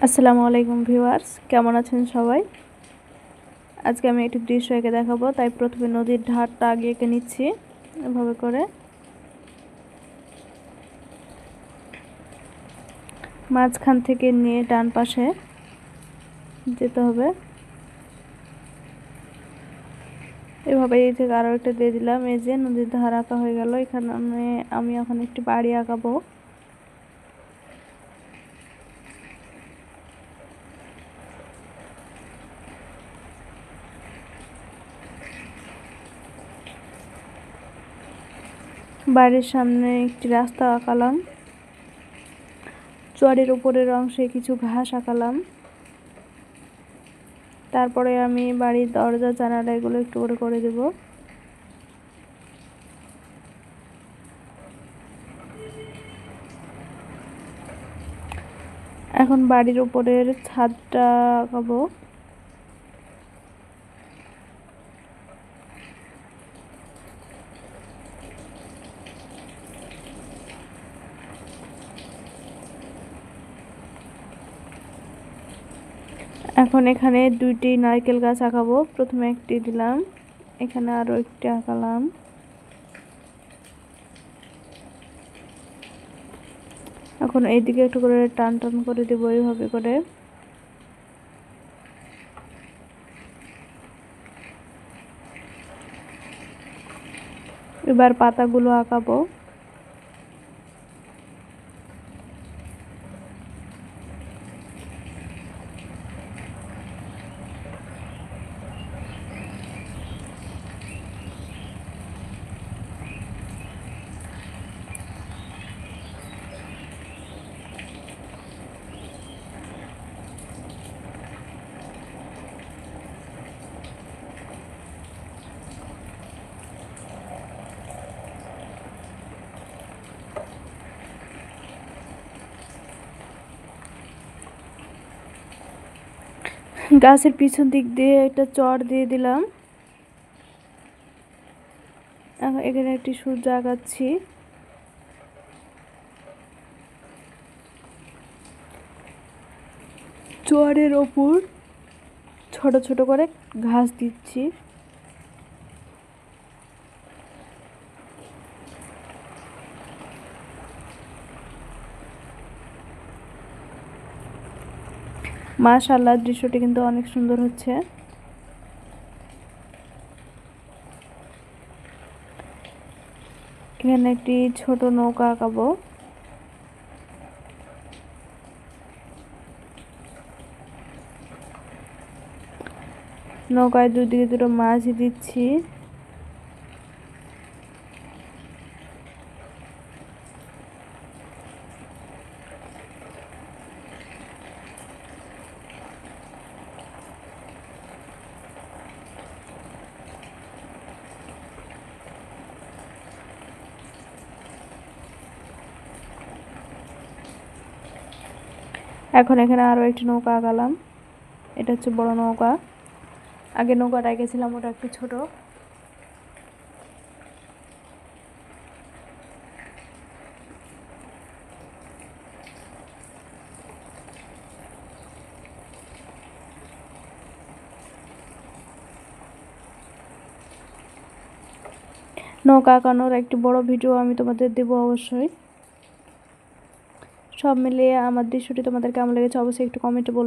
আসসালামু আলাইকুম ভিউয়ার্স, কেমন আছেন সবাই? আজকে আমি একটি দৃশ্য এঁকে দেখাবো। তাই প্রথমে নদীর ধারটা আগে এঁকে নিচ্ছি এভাবে করে। মাঝখান থেকে নিয়ে ডান পাশে যেতে হবে। এভাবে এই থেকে আরও একটা দিয়ে দিলাম। এই যে নদীর ধার আঁকা হয়ে গেল। এখানে আমি এখন একটি বাড়ি আঁকাবো। বাড়ির সামনে একটি রাস্তা আঁকালাম। চরের উপরের অংশে কিছু ঘাস আঁকালাম। তারপরে আমি বাড়ির দরজা জানালা এগুলো একটু করে দেব। এখন বাড়ির উপরের ছাদটা আঁকাবো। এখন এখানে দুইটি নারকেল গাছ আঁকাবো। প্রথমে একটি দিলাম, এখানে আরো একটি আঁকালাম। এখন এইদিকে একটু করে টান টান করে দেবো এইভাবে করে। এবার পাতাগুলো আঁকাবো। গাছের পিছন দিক দিয়ে একটা চর দিয়ে দিলাম। এখানে একটি সূর্য আঁকাচ্ছি। চরের ওপর ছোট ছোট করে ঘাস দিচ্ছি। মাশাআল্লাহ, দৃশ্যটি কিন্তু অনেক সুন্দর হচ্ছে। এখানে একটি ছোট নৌকা আঁকাবো। নৌকায় দুদিকে দুটো মাছ দিচ্ছি। এখন এখানে আরো একটি নৌকা আঁকালাম। এটা হচ্ছে বড় নৌকা। আগে নৌকাটা এঁকেছিলাম, ওটা একটু ছোট। নৌকা আঁকানোর একটি বড় ভিডিও আমি তোমাদের দেবো অবশ্যই। সব মিলিয়ে আমার দৃশ্যটি তোমাদের কেমন লেগেছে অবশ্যই একটু কমেন্টে বলবে।